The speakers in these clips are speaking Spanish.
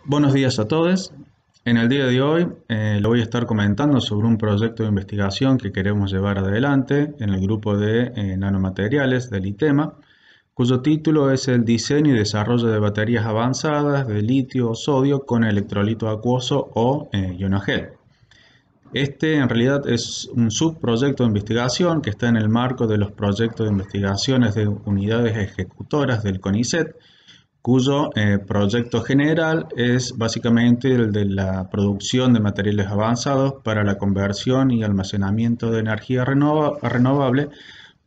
Buenos días a todos. En el día de hoy le voy a estar comentando sobre un proyecto de investigación que queremos llevar adelante en el grupo de nanomateriales del ITEMA, cuyo título es el diseño y desarrollo de baterías avanzadas de litio o sodio con electrolito acuoso o ionogel. Este en realidad es un subproyecto de investigación que está en el marco de los proyectos de investigaciones de unidades ejecutoras del CONICET, cuyo proyecto general es básicamente el de la producción de materiales avanzados para la conversión y almacenamiento de energía renovable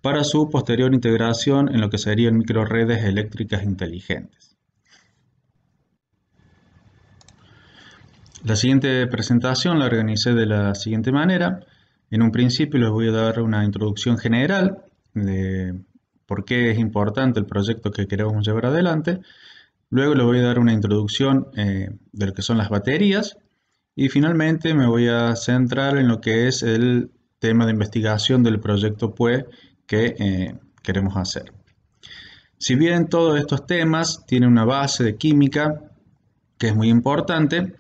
para su posterior integración en lo que serían microredes eléctricas inteligentes. La siguiente presentación la organicé de la siguiente manera. En un principio les voy a dar una introducción general de por qué es importante el proyecto que queremos llevar adelante. Luego les voy a dar una introducción de lo que son las baterías y finalmente me voy a centrar en lo que es el tema de investigación del proyecto PUE que queremos hacer. Si bien todos estos temas tienen una base de química que es muy importante,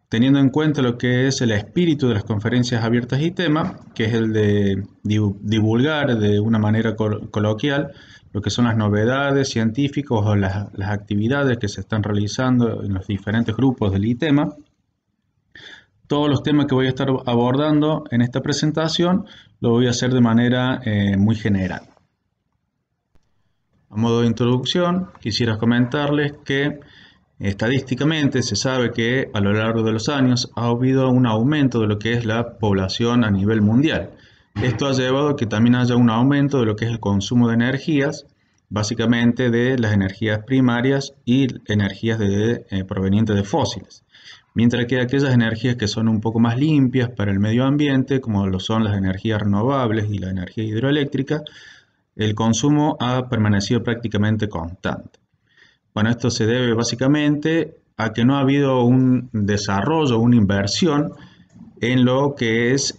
teniendo en cuenta lo que es el espíritu de las conferencias abiertas y tema, que es el de divulgar de una manera coloquial lo que son las novedades científicas o las actividades que se están realizando en los diferentes grupos del ITEMA. Todos los temas que voy a estar abordando en esta presentación lo voy a hacer de manera muy general. A modo de introducción, quisiera comentarles que estadísticamente se sabe que a lo largo de los años ha habido un aumento de lo que es la población a nivel mundial. Esto ha llevado a que también haya un aumento de lo que es el consumo de energías, básicamente de las energías primarias y energías provenientes de fósiles. Mientras que aquellas energías que son un poco más limpias para el medio ambiente, como lo son las energías renovables y la energía hidroeléctrica, el consumo ha permanecido prácticamente constante. Bueno, esto se debe básicamente a que no ha habido un desarrollo, una inversión en lo que es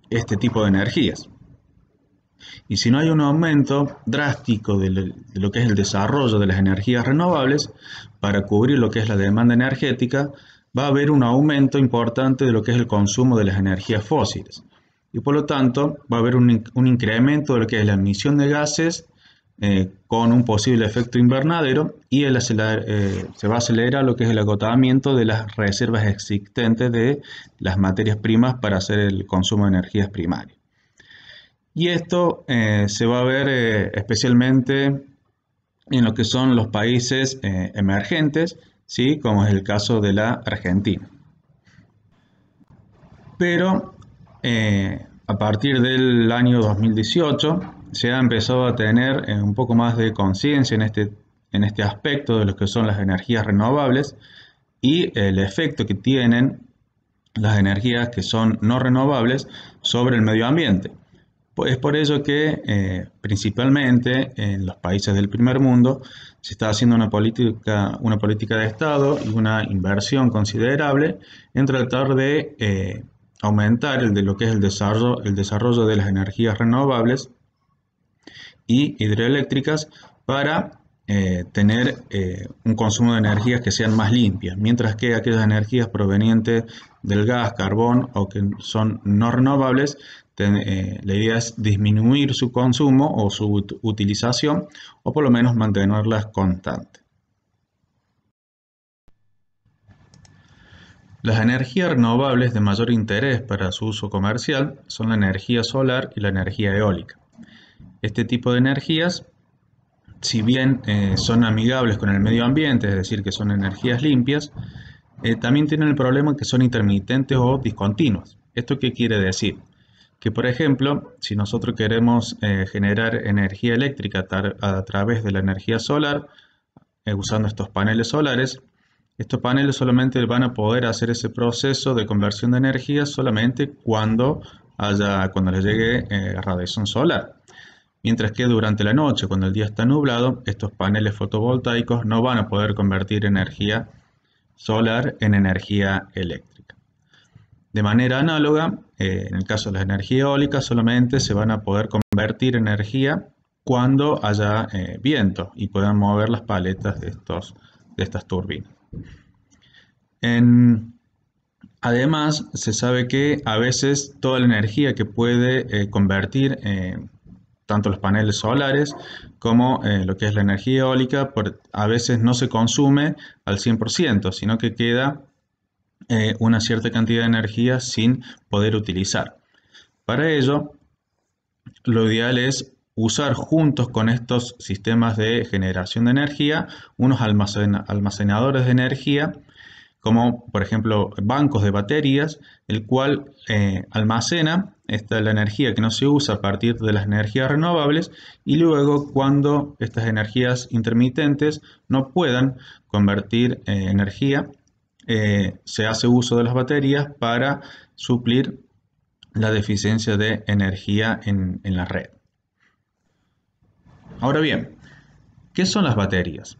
este tipo de energías. Y si no hay un aumento drástico de lo que es el desarrollo de las energías renovables para cubrir lo que es la demanda energética, va a haber un aumento importante de lo que es el consumo de las energías fósiles. Y por lo tanto, va a haber un incremento de lo que es la emisión de gases con un posible efecto invernadero y se va a acelerar lo que es el agotamiento de las reservas existentes de las materias primas para hacer el consumo de energías primarias. Y esto se va a ver especialmente en lo que son los países emergentes, ¿sí? Como es el caso de la Argentina. Pero a partir del año 2018 se ha empezado a tener un poco más de conciencia en este aspecto de lo que son las energías renovables y el efecto que tienen las energías que son no renovables sobre el medio ambiente. Es por ello que principalmente en los países del primer mundo se está haciendo una política de Estado y una inversión considerable en tratar de aumentar lo que es el desarrollo de las energías renovables y hidroeléctricas para tener un consumo de energías que sean más limpias, mientras que aquellas energías provenientes del gas, carbón o que son no renovables, la idea es disminuir su consumo o su utilización o por lo menos mantenerlas constantes. Las energías renovables de mayor interés para su uso comercial son la energía solar y la energía eólica. Este tipo de energías, si bien son amigables con el medio ambiente, es decir, que son energías limpias, también tienen el problema que son intermitentes o discontinuas. ¿Esto qué quiere decir? Que, por ejemplo, si nosotros queremos generar energía eléctrica a través de la energía solar, usando estos paneles solares, estos paneles solamente van a poder hacer ese proceso de conversión de energía solamente cuando les llegue radiación solar. Mientras que durante la noche, cuando el día está nublado, estos paneles fotovoltaicos no van a poder convertir energía solar en energía eléctrica. De manera análoga, en el caso de la energía eólica, solamente se van a poder convertir energía cuando haya viento y puedan mover las paletas de estas turbinas. Además, se sabe que a veces toda la energía que puede convertir tanto los paneles solares como lo que es la energía eólica, a veces no se consume al 100%, sino que queda una cierta cantidad de energía sin poder utilizar. Para ello, lo ideal es usar juntos con estos sistemas de generación de energía unos almacenadores de energía, como por ejemplo bancos de baterías, el cual almacena la energía que no se usa a partir de las energías renovables, y luego cuando estas energías intermitentes no puedan convertir energía, se hace uso de las baterías para suplir la deficiencia de energía en la red. Ahora bien, ¿qué son las baterías?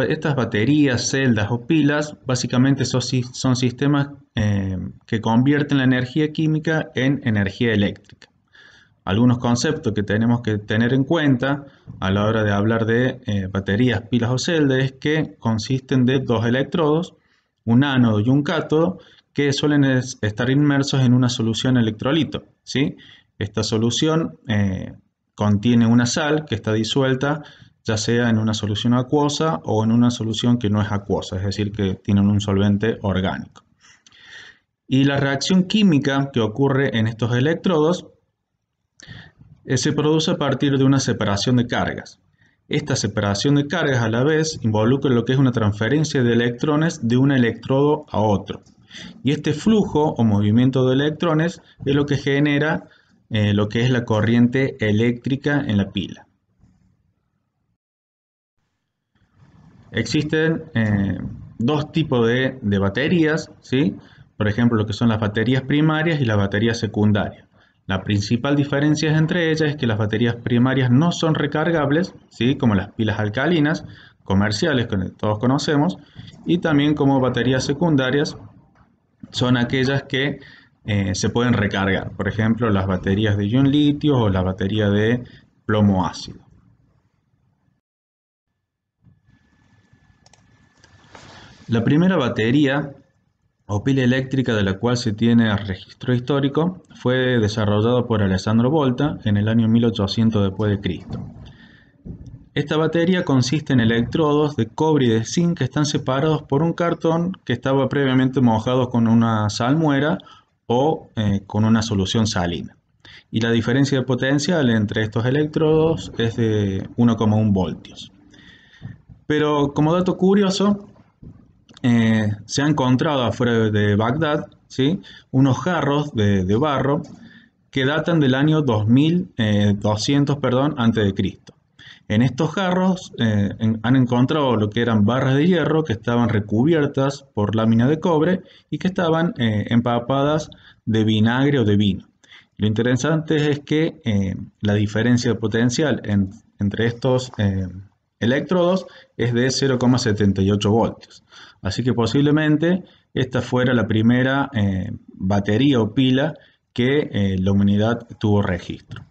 Estas baterías, celdas o pilas básicamente son sistemas que convierten la energía química en energía eléctrica. Algunos conceptos que tenemos que tener en cuenta a la hora de hablar de baterías, pilas o celdas es que consisten de dos electrodos, un ánodo y un cátodo, que suelen estar inmersos en una solución electrolito, ¿sí? Esta solución contiene una sal que está disuelta ya sea en una solución acuosa o en una solución que no es acuosa, es decir, que tienen un solvente orgánico. Y la reacción química que ocurre en estos electrodos se produce a partir de una separación de cargas. Esta separación de cargas a la vez involucra lo que es una transferencia de electrones de un electrodo a otro. Y este flujo o movimiento de electrones es lo que genera lo que es la corriente eléctrica en la pila. Existen dos tipos de baterías, ¿sí? Por ejemplo, lo que son las baterías primarias y las baterías secundarias. La principal diferencia entre ellas es que las baterías primarias no son recargables, ¿sí? Como las pilas alcalinas comerciales que todos conocemos, y también como baterías secundarias son aquellas que se pueden recargar. Por ejemplo, las baterías de ion litio o la batería de plomo ácido. La primera batería o pila eléctrica de la cual se tiene registro histórico fue desarrollada por Alessandro Volta en el año 1800 después de Cristo. Esta batería consiste en electrodos de cobre y de zinc que están separados por un cartón que estaba previamente mojado con una salmuera o con una solución salina. Y la diferencia de potencial entre estos electrodos es de 1,1 voltios. Pero como dato curioso, se ha encontrado afuera de Bagdad, ¿sí?, unos jarros de barro que datan del año 2200 a.C. En estos jarros han encontrado lo que eran barras de hierro que estaban recubiertas por lámina de cobre y que estaban empapadas de vinagre o de vino. Lo interesante es que la diferencia de potencial entre estos electrodos es de 0,78 voltios. Así que posiblemente esta fuera la primera batería o pila que la humanidad tuvo registro.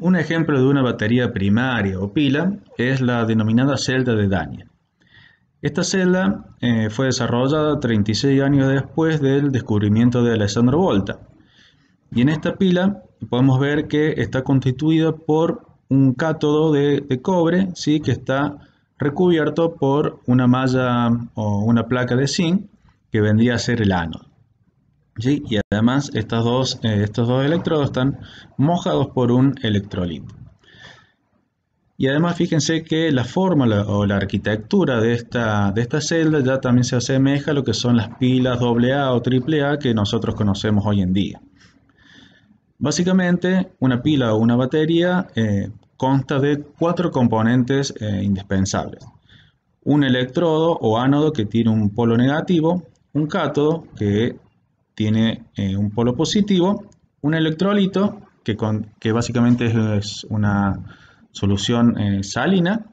Un ejemplo de una batería primaria o pila es la denominada celda de Daniel. Esta celda fue desarrollada 36 años después del descubrimiento de Alessandro Volta. Y en esta pila podemos ver que está constituida por un cátodo de cobre, ¿sí?, que está recubierto por una malla o una placa de zinc que vendría a ser el ánodo, ¿sí? Y además estos dos electrodos están mojados por un electrolito. Y además fíjense que la forma o la arquitectura de esta celda ya también se asemeja a lo que son las pilas AA o AAA que nosotros conocemos hoy en día. Básicamente, una pila o una batería consta de 4 componentes indispensables. Un electrodo o ánodo que tiene un polo negativo, un cátodo que tiene un polo positivo, un electrolito que básicamente es una solución salina,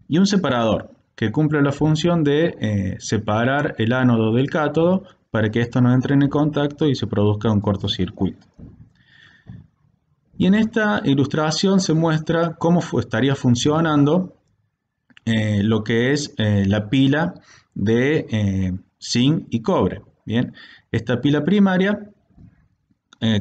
y un separador que cumple la función de separar el ánodo del cátodo para que estos no entren en contacto y se produzca un cortocircuito. Y en esta ilustración se muestra cómo estaría funcionando lo que es la pila de zinc y cobre. Bien, esta pila primaria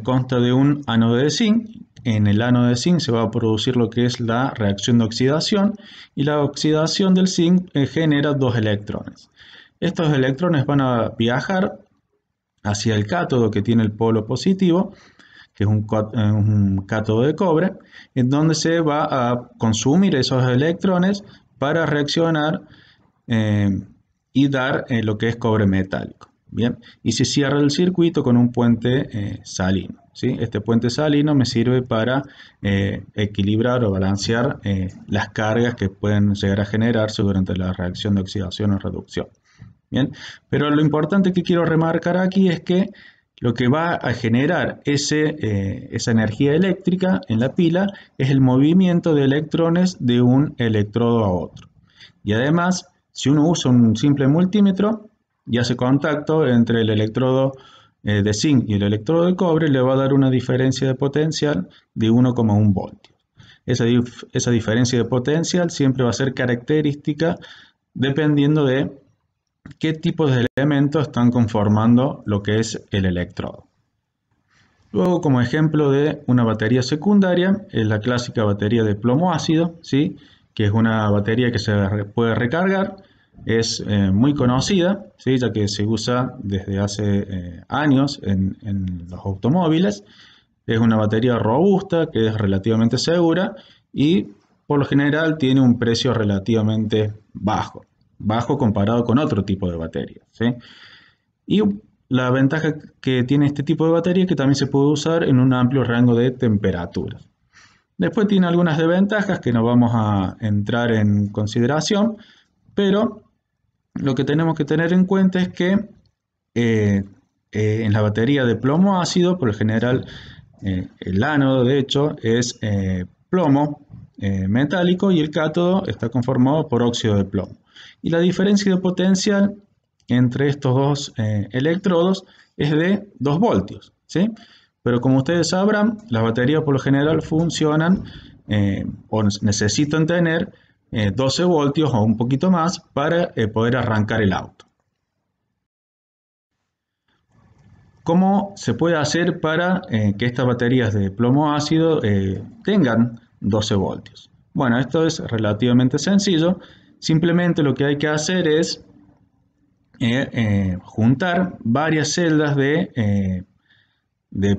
consta de un ánodo de zinc. En el ánodo de zinc se va a producir lo que es la reacción de oxidación, y la oxidación del zinc genera dos electrones. Estos electrones van a viajar hacia el cátodo, que tiene el polo positivo, que es un cátodo de cobre, en donde se va a consumir esos electrones para reaccionar y dar lo que es cobre metálico. Bien, y se cierra el circuito con un puente salino. ¿Sí? Este puente salino me sirve para equilibrar o balancear las cargas que pueden llegar a generarse durante la reacción de oxidación o reducción. Bien, pero lo importante que quiero remarcar aquí es que lo que va a generar esa energía eléctrica en la pila es el movimiento de electrones de un electrodo a otro. Y además, si uno usa un simple multímetro y hace contacto entre el electrodo de zinc y el electrodo de cobre, le va a dar una diferencia de potencial de 1,1 voltios. Esa diferencia de potencial siempre va a ser característica dependiendo de qué tipos de elementos están conformando lo que es el electrodo. Luego, como ejemplo de una batería secundaria, es la clásica batería de plomo ácido, ¿sí? Que es una batería que se puede recargar, es muy conocida, ¿sí? Ya que se usa desde hace años en los automóviles. Es una batería robusta, que es relativamente segura y por lo general tiene un precio relativamente bajo comparado con otro tipo de baterías, ¿sí? Y la ventaja que tiene este tipo de batería es que también se puede usar en un amplio rango de temperaturas. Después tiene algunas desventajas que no vamos a entrar en consideración, pero lo que tenemos que tener en cuenta es que en la batería de plomo ácido, por lo general, el ánodo de hecho es plomo metálico y el cátodo está conformado por óxido de plomo. Y la diferencia de potencial entre estos dos electrodos es de 2 voltios, ¿sí? Pero como ustedes sabrán, las baterías por lo general funcionan o necesitan tener 12 voltios o un poquito más para poder arrancar el auto. ¿Cómo se puede hacer para que estas baterías de plomo ácido tengan 12 voltios? Bueno, esto es relativamente sencillo. Simplemente lo que hay que hacer es juntar varias celdas de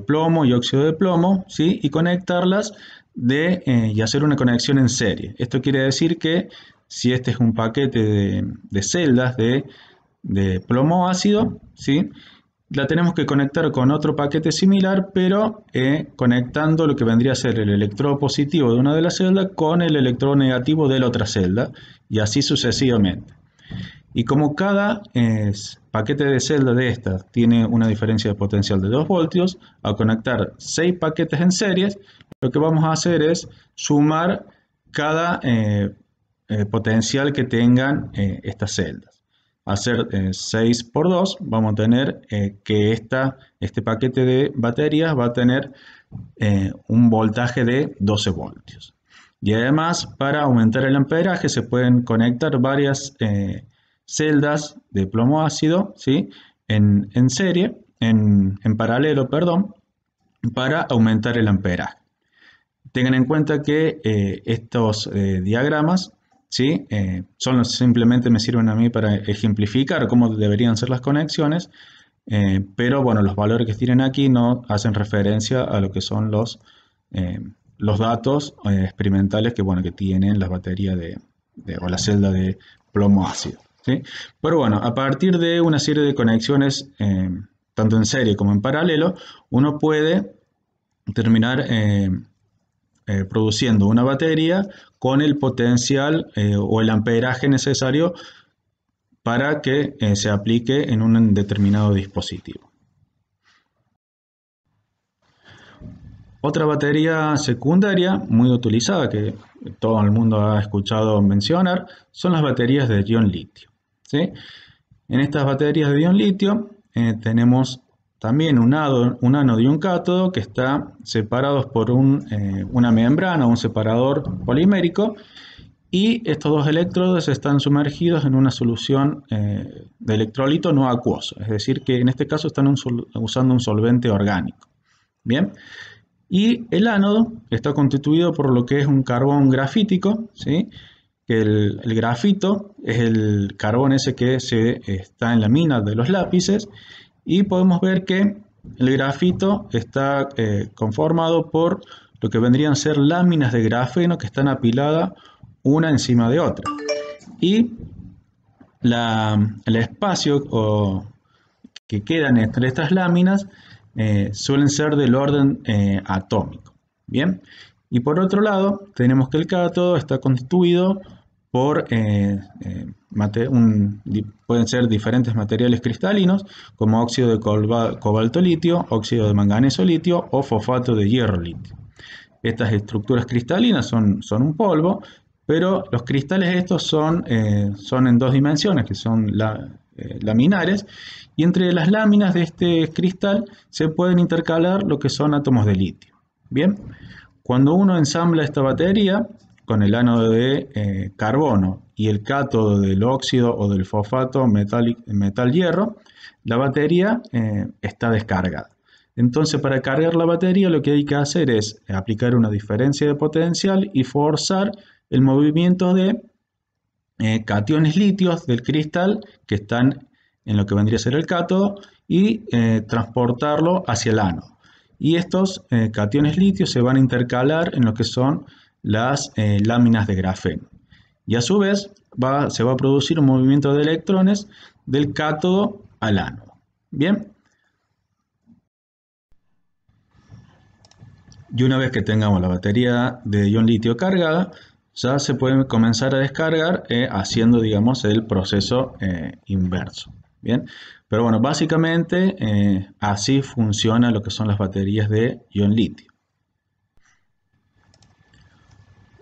plomo y óxido de plomo, ¿sí? Y conectarlas y hacer una conexión en serie. Esto quiere decir que si este es un paquete de celdas de plomo ácido, ¿sí? La tenemos que conectar con otro paquete similar, pero conectando lo que vendría a ser el electrodo positivo de una de las celdas con el electrodo negativo de la otra celda, y así sucesivamente. Y como cada paquete de celda de estas tiene una diferencia de potencial de 2 voltios, al conectar 6 paquetes en series, lo que vamos a hacer es sumar cada potencial que tengan estas celdas. Hacer 6 por 2, vamos a tener que este paquete de baterías va a tener un voltaje de 12 voltios. Y además, para aumentar el amperaje, se pueden conectar varias celdas de plomo ácido, ¿sí? en paralelo, perdón, para aumentar el amperaje. Tengan en cuenta que estos diagramas, ¿sí? Simplemente me sirven a mí para ejemplificar cómo deberían ser las conexiones, pero bueno, los valores que tienen aquí no hacen referencia a lo que son los datos experimentales que tienen las baterías o la celda de plomo ácido, ¿sí? Pero bueno, a partir de una serie de conexiones, tanto en serie como en paralelo, uno puede terminar produciendo una batería con el potencial o el amperaje necesario para que se aplique en un determinado dispositivo. Otra batería secundaria muy utilizada que todo el mundo ha escuchado mencionar son las baterías de ion litio, ¿sí? En estas baterías de ion litio tenemos también un ánodo y un cátodo que están separados por una membrana o un separador polimérico, y estos dos electrodos están sumergidos en una solución de electrolito no acuoso, es decir, que en este caso están usando un solvente orgánico. Bien, y el ánodo está constituido por lo que es un carbón grafítico, ¿sí? Que el grafito es el carbón ese que está en la mina de los lápices, y podemos ver que el grafito está conformado por lo que vendrían a ser láminas de grafeno que están apiladas una encima de otra. Y el espacio que quedan entre estas láminas suelen ser del orden atómico. Bien, y por otro lado tenemos que el cátodo está constituido por pueden ser diferentes materiales cristalinos como óxido de cobalto litio, óxido de manganeso litio o fosfato de hierro litio. Estas estructuras cristalinas son un polvo, pero los cristales estos son en dos dimensiones, que son laminares, y entre las láminas de este cristal se pueden intercalar lo que son átomos de litio. Bien, cuando uno ensambla esta batería con el ánodo de carbono y el cátodo del óxido o del fosfato metal hierro, la batería está descargada. Entonces, para cargar la batería lo que hay que hacer es aplicar una diferencia de potencial y forzar el movimiento de cationes litios del cristal que están en lo que vendría a ser el cátodo y transportarlo hacia el ánodo. Y estos cationes litios se van a intercalar en lo que son las láminas de grafeno. Y a su vez se va a producir un movimiento de electrones del cátodo al ánodo. Bien. Y una vez que tengamos la batería de ion litio cargada, ya se puede comenzar a descargar haciendo, digamos, el proceso inverso. Bien, pero bueno, básicamente así funciona lo que son las baterías de ion litio.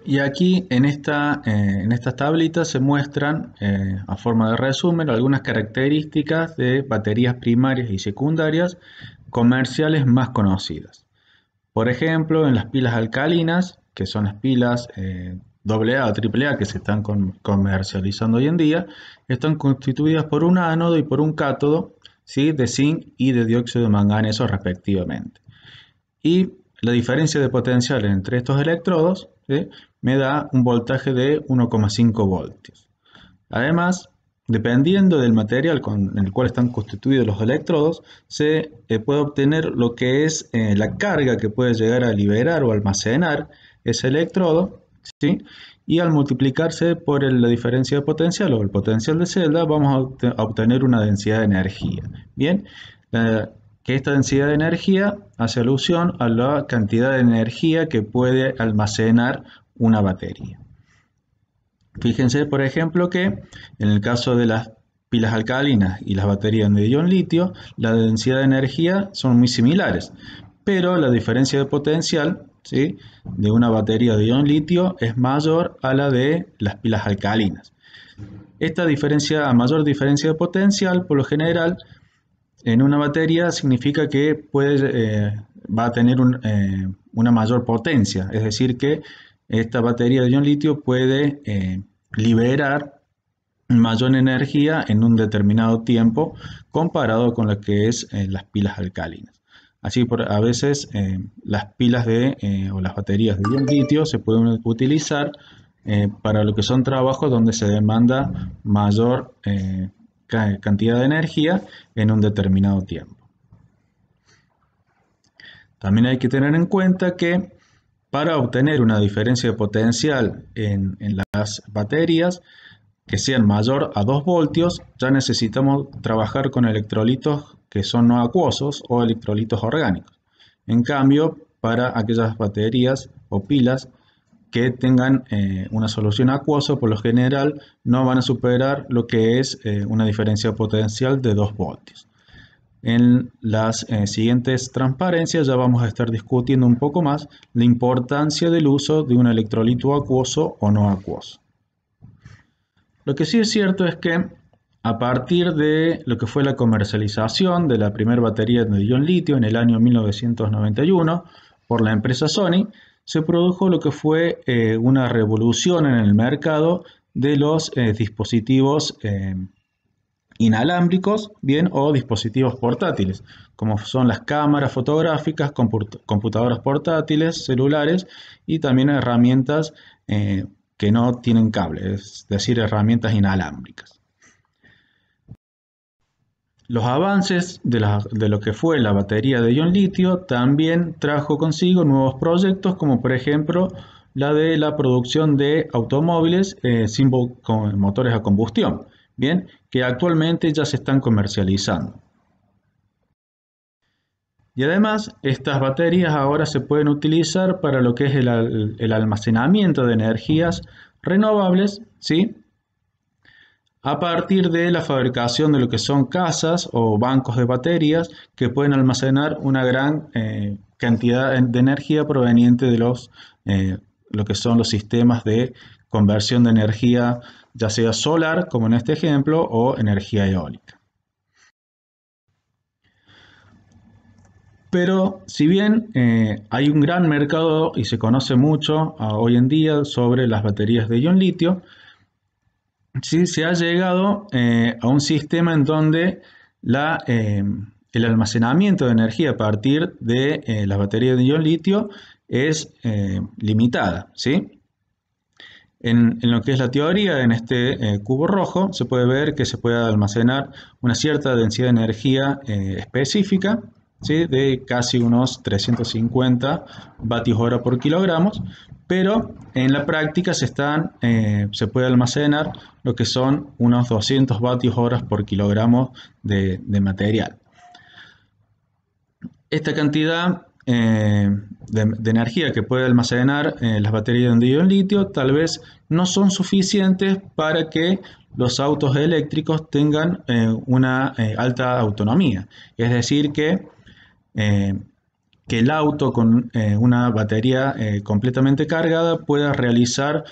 Y aquí en estas tablitas se muestran a forma de resumen algunas características de baterías primarias y secundarias comerciales más conocidas. Por ejemplo, en las pilas alcalinas, que son las pilas AA o AAA que se están comercializando hoy en día, están constituidas por un ánodo y por un cátodo, ¿sí?, de zinc y de dióxido de manganeso respectivamente. Y la diferencia de potencial entre estos electrodos, ¿sí?, me da un voltaje de 1,5 voltios. Además, dependiendo del material en el cual están constituidos los electrodos, se puede obtener lo que es la carga que puede llegar a liberar o almacenar ese electrodo, ¿sí? Y al multiplicarse por la diferencia de potencial o el potencial de celda, vamos a obtener una densidad de energía. Bien, que esta densidad de energía hace alusión a la cantidad de energía que puede almacenar una batería. Fíjense, por ejemplo, que en el caso de las pilas alcalinas y las baterías de ion litio, la densidad de energía son muy similares, pero la diferencia de potencial, ¿sí?, de una batería de ion litio es mayor a la de las pilas alcalinas. Esta mayor diferencia de potencial, por lo general, en una batería significa que va a tener una mayor potencia, es decir, que esta batería de ion litio puede liberar mayor energía en un determinado tiempo comparado con lo que es las pilas alcalinas. Así, a veces las pilas o las baterías de ion litio se pueden utilizar para lo que son trabajos donde se demanda mayor cantidad de energía en un determinado tiempo. También hay que tener en cuenta que para obtener una diferencia de potencial en las baterías que sean mayor a 2 voltios, ya necesitamos trabajar con electrolitos que son no acuosos o electrolitos orgánicos. En cambio, para aquellas baterías o pilas que tengan una solución acuosa, por lo general no van a superar lo que es una diferencia de potencial de 2 voltios. En las siguientes transparencias ya vamos a estar discutiendo un poco más la importancia del uso de un electrolito acuoso o no acuoso. Lo que sí es cierto es que a partir de lo que fue la comercialización de la primera batería de ion litio en el año 1991 por la empresa Sony, se produjo lo que fue una revolución en el mercado de los dispositivos inalámbricos, bien, o dispositivos portátiles, como son las cámaras fotográficas, computadoras portátiles, celulares y también herramientas que no tienen cable, es decir, herramientas inalámbricas. Los avances de lo que fue la batería de ion litio también trajo consigo nuevos proyectos, como por ejemplo la de la producción de automóviles con motores a combustión, bien, que actualmente ya se están comercializando. Y además, estas baterías ahora se pueden utilizar para lo que es el almacenamiento de energías renovables, ¿sí? A partir de la fabricación de lo que son casas o bancos de baterías que pueden almacenar una gran cantidad de energía proveniente de lo que son los sistemas de conversión de energía, ya sea solar, como en este ejemplo, o energía eólica. Pero si bien hay un gran mercado y se conoce mucho hoy en día sobre las baterías de ion litio, sí, se ha llegado a un sistema en donde el almacenamiento de energía a partir de las baterías de ion litio es limitada, ¿sí? En lo que es la teoría, en este cubo rojo, se puede ver que se puede almacenar una cierta densidad de energía específica, ¿sí? De casi unos 350 vatios hora por kilogramos, pero en la práctica se puede almacenar lo que son unos 200 vatios horas por kilogramo de material. Esta cantidad de energía que puede almacenar las baterías de ion litio tal vez no son suficientes para que los autos eléctricos tengan una alta autonomía. Es decir, que el auto con una batería completamente cargada pueda realizar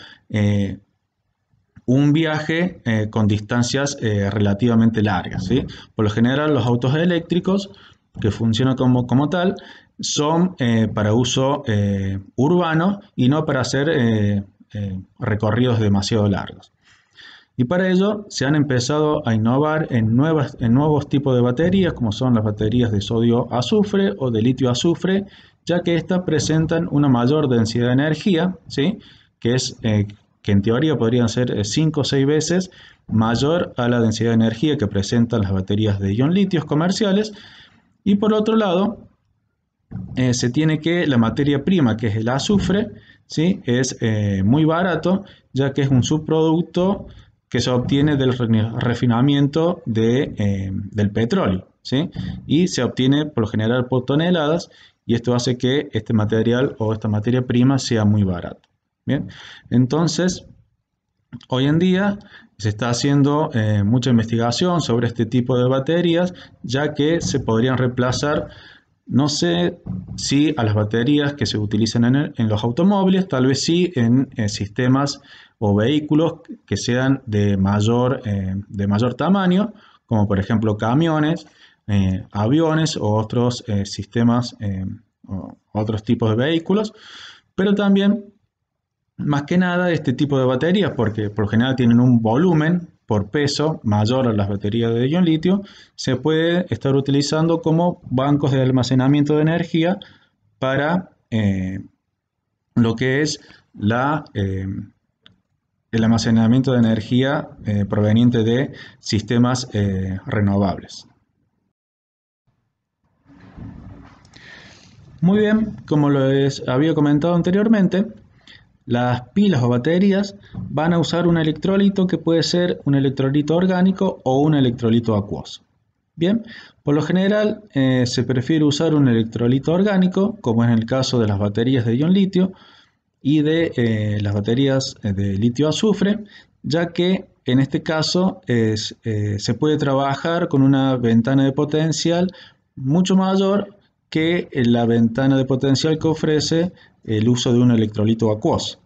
un viaje con distancias relativamente largas, ¿sí? Por lo general, los autos eléctricos que funcionan como tal son para uso urbano y no para hacer recorridos demasiado largos. Y para ello se han empezado a innovar en nuevos tipos de baterías, como son las baterías de sodio-azufre o de litio-azufre, ya que estas presentan una mayor densidad de energía, ¿sí? que en teoría podrían ser 5 o 6 veces mayor a la densidad de energía que presentan las baterías de ion litios comerciales. Y por otro lado, se tiene que la materia prima, que es el azufre, ¿sí? es muy barato, ya que es un subproducto que se obtiene del refinamiento del petróleo, ¿sí? Y se obtiene por lo general por toneladas, y esto hace que este material o esta materia prima sea muy barato. Bien, entonces hoy en día se está haciendo mucha investigación sobre este tipo de baterías, ya que se podrían reemplazar, no sé si a las baterías que se utilizan en los automóviles, tal vez sí en sistemas o vehículos que sean de mayor tamaño, como por ejemplo camiones, aviones o otros sistemas o otros tipos de vehículos, pero también más que nada este tipo de baterías, porque por lo general tienen un volumen por peso mayor a las baterías de ion litio, se puede estar utilizando como bancos de almacenamiento de energía para lo que es el almacenamiento de energía proveniente de sistemas renovables. Muy bien, como les había comentado anteriormente, las pilas o baterías van a usar un electrolito que puede ser un electrolito orgánico o un electrolito acuoso. Bien, por lo general se prefiere usar un electrolito orgánico, como en el caso de las baterías de ion litio y de las baterías de litio-azufre, ya que en este caso se puede trabajar con una ventana de potencial mucho mayor que la ventana de potencial que ofrece el uso de un electrolito acuoso.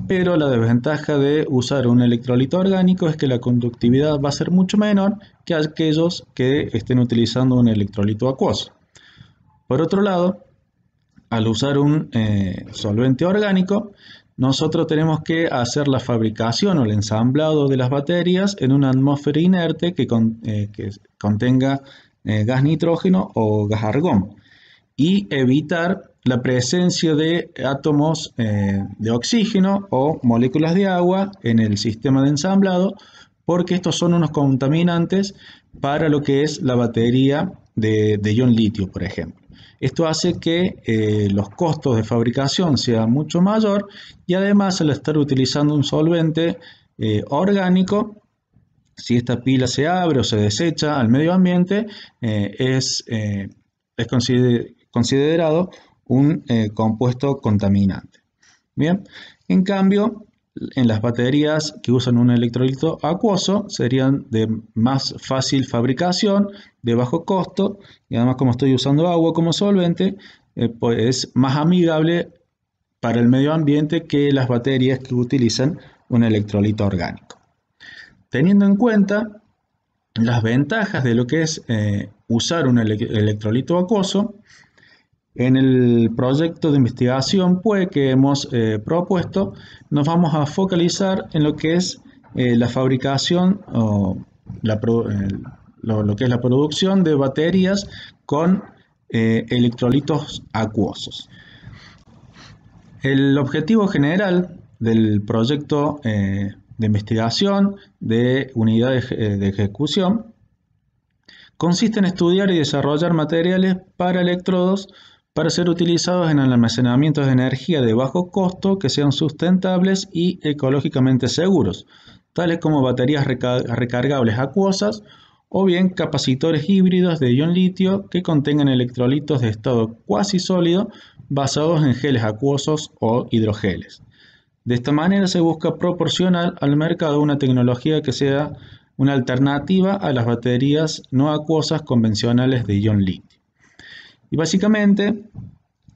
Pero la desventaja de usar un electrolito orgánico es que la conductividad va a ser mucho menor que aquellos que estén utilizando un electrolito acuoso. Por otro lado, al usar un solvente orgánico, nosotros tenemos que hacer la fabricación o el ensamblado de las baterías en una atmósfera inerte que contenga gas nitrógeno o gas argón y evitar la presencia de átomos de oxígeno o moléculas de agua en el sistema de ensamblado, porque estos son unos contaminantes para lo que es la batería de ion litio, por ejemplo. Esto hace que los costos de fabricación sean mucho mayor y además al estar utilizando un solvente orgánico, si esta pila se abre o se desecha al medio ambiente, es considerado un compuesto contaminante. Bien, en cambio, en las baterías que usan un electrolito acuoso serían de más fácil fabricación, de bajo costo y además como estoy usando agua como solvente, pues es más amigable para el medio ambiente que las baterías que utilizan un electrolito orgánico. Teniendo en cuenta las ventajas de lo que es usar un electrolito acuoso, en el proyecto de investigación que hemos propuesto, nos vamos a focalizar en lo que es la fabricación o lo que es la producción de baterías con electrolitos acuosos. El objetivo general del proyecto de investigación de unidad de ejecución consiste en estudiar y desarrollar materiales para electrodos para ser utilizados en el almacenamiento de energía de bajo costo que sean sustentables y ecológicamente seguros, tales como baterías recargables acuosas o bien capacitores híbridos de ion litio que contengan electrolitos de estado cuasi sólido basados en geles acuosos o hidrogeles. De esta manera se busca proporcionar al mercado una tecnología que sea una alternativa a las baterías no acuosas convencionales de ion litio. Y básicamente,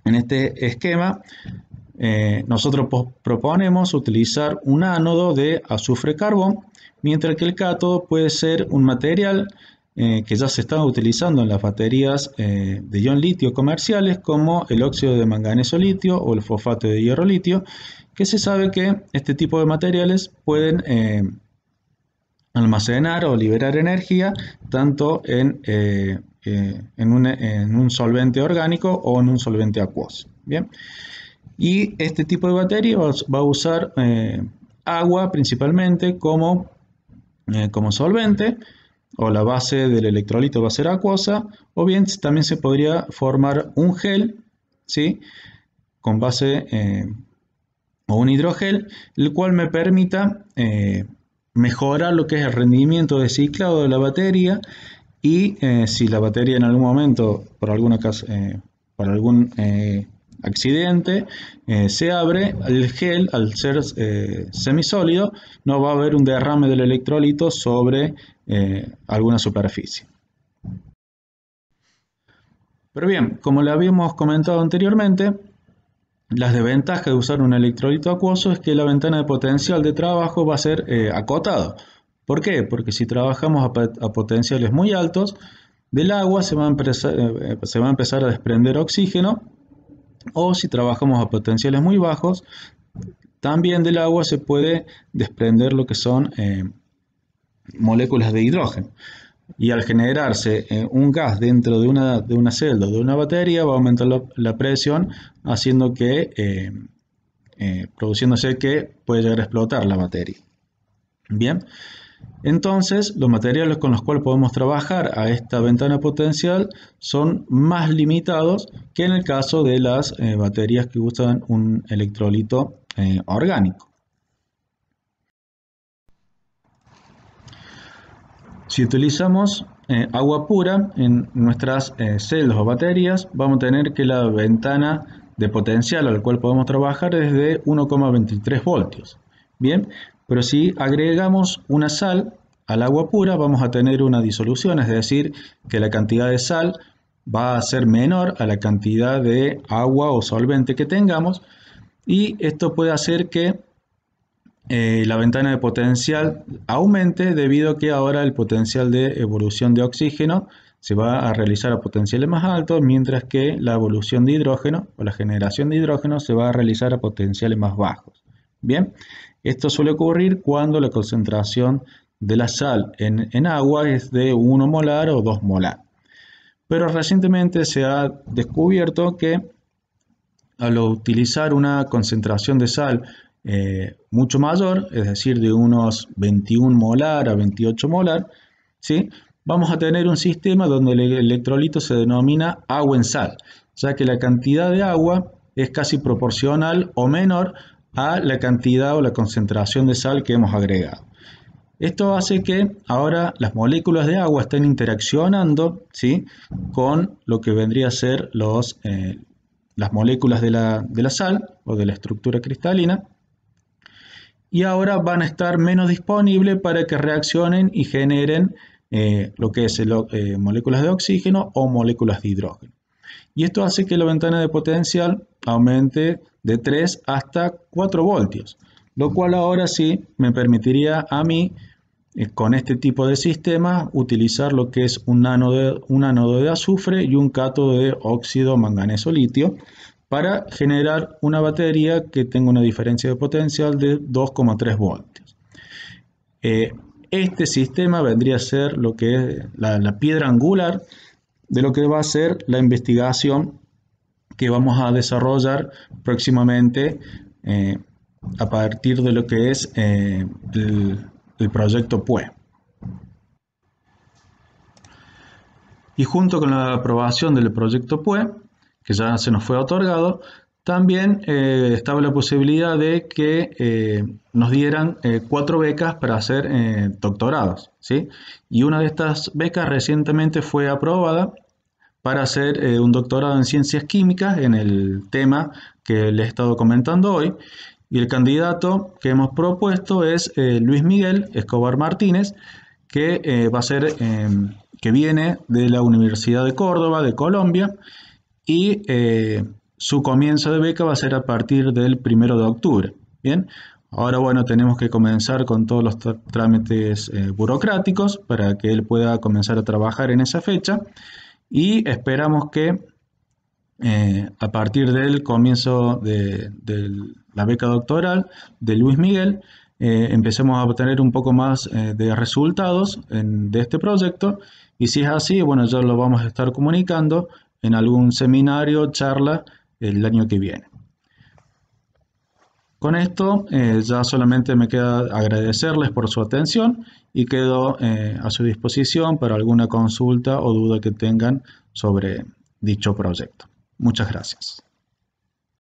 en este esquema, nosotros proponemos utilizar un ánodo de azufre-carbón, mientras que el cátodo puede ser un material que ya se está utilizando en las baterías de ion litio comerciales, como el óxido de manganeso litio o el fosfato de hierro litio, que se sabe que este tipo de materiales pueden almacenar o liberar energía tanto en un solvente orgánico o en un solvente acuoso. Bien. Y este tipo de batería va a usar agua principalmente como solvente, o la base del electrolito va a ser acuosa, o bien también se podría formar un gel, ¿sí?, con base o un hidrogel, el cual me permita mejorar lo que es el rendimiento de ciclado de la batería y si la batería en algún momento, por algún accidente, se abre, el gel, al ser semisólido, no va a haber un derrame del electrolito sobre alguna superficie. Pero bien, como le habíamos comentado anteriormente, las desventajas de usar un electrolito acuoso es que la ventana de potencial de trabajo va a ser acotado. ¿Por qué? Porque si trabajamos a potenciales muy altos, del agua se va a empezar a desprender oxígeno, o si trabajamos a potenciales muy bajos, también del agua se puede desprender lo que son moléculas de hidrógeno. Y al generarse un gas dentro de una celda o de una batería, va a aumentar la presión, haciendo que, produciéndose que puede llegar a explotar la batería. Bien, entonces los materiales con los cuales podemos trabajar a esta ventana potencial son más limitados que en el caso de las baterías que usan un electrolito orgánico. Si utilizamos agua pura en nuestras celdas o baterías, vamos a tener que la ventana de potencial al cual podemos trabajar es de 1,23 voltios. Bien, pero si agregamos una sal al agua pura, vamos a tener una disolución, es decir, que la cantidad de sal va a ser menor a la cantidad de agua o solvente que tengamos, y esto puede hacer que la ventana de potencial aumente, debido a que ahora el potencial de evolución de oxígeno se va a realizar a potenciales más altos, mientras que la evolución de hidrógeno o la generación de hidrógeno se va a realizar a potenciales más bajos. Bien, esto suele ocurrir cuando la concentración de la sal en agua es de 1 molar o 2 molar. Pero recientemente se ha descubierto que al utilizar una concentración de sal mucho mayor, es decir, de unos 21 molar a 28 molar, ¿sí? Vamos a tener un sistema donde el electrolito se denomina agua en sal, ya que la cantidad de agua es casi proporcional o menor a la cantidad o la concentración de sal que hemos agregado. Esto hace que ahora las moléculas de agua estén interaccionando, ¿sí?, con lo que vendría a ser las moléculas de la sal o de la estructura cristalina, y ahora van a estar menos disponibles para que reaccionen y generen lo que es moléculas de oxígeno o moléculas de hidrógeno. Y esto hace que la ventana de potencial aumente de 3 hasta 4 voltios, lo cual ahora sí me permitiría a mí, con este tipo de sistema, utilizar lo que es un ánodo de azufre y un cátodo de óxido manganeso litio para generar una batería que tenga una diferencia de potencial de 2,3 voltios. Este sistema vendría a ser lo que es la piedra angular de lo que va a ser la investigación que vamos a desarrollar próximamente a partir de lo que es el proyecto PUE. Y junto con la aprobación del proyecto PUE, que ya se nos fue otorgado, también estaba la posibilidad de que nos dieran 4 becas para hacer doctorados, ¿sí? Y una de estas becas recientemente fue aprobada para hacer un doctorado en ciencias químicas en el tema que les he estado comentando hoy. Y el candidato que hemos propuesto es Luis Miguel Escobar Martínez, que que viene de la Universidad de Córdoba, de Colombia, y su comienzo de beca va a ser a partir del 1 de octubre. Bien, ahora bueno, tenemos que comenzar con todos los trámites burocráticos para que él pueda comenzar a trabajar en esa fecha, y esperamos que a partir del comienzo de la beca doctoral de Luis Miguel, empecemos a obtener un poco más de resultados de este proyecto, y si es así, bueno, ya lo vamos a estar comunicando en algún seminario, charla el año que viene. Con esto ya solamente me queda agradecerles por su atención y quedo a su disposición para alguna consulta o duda que tengan sobre dicho proyecto. Muchas gracias.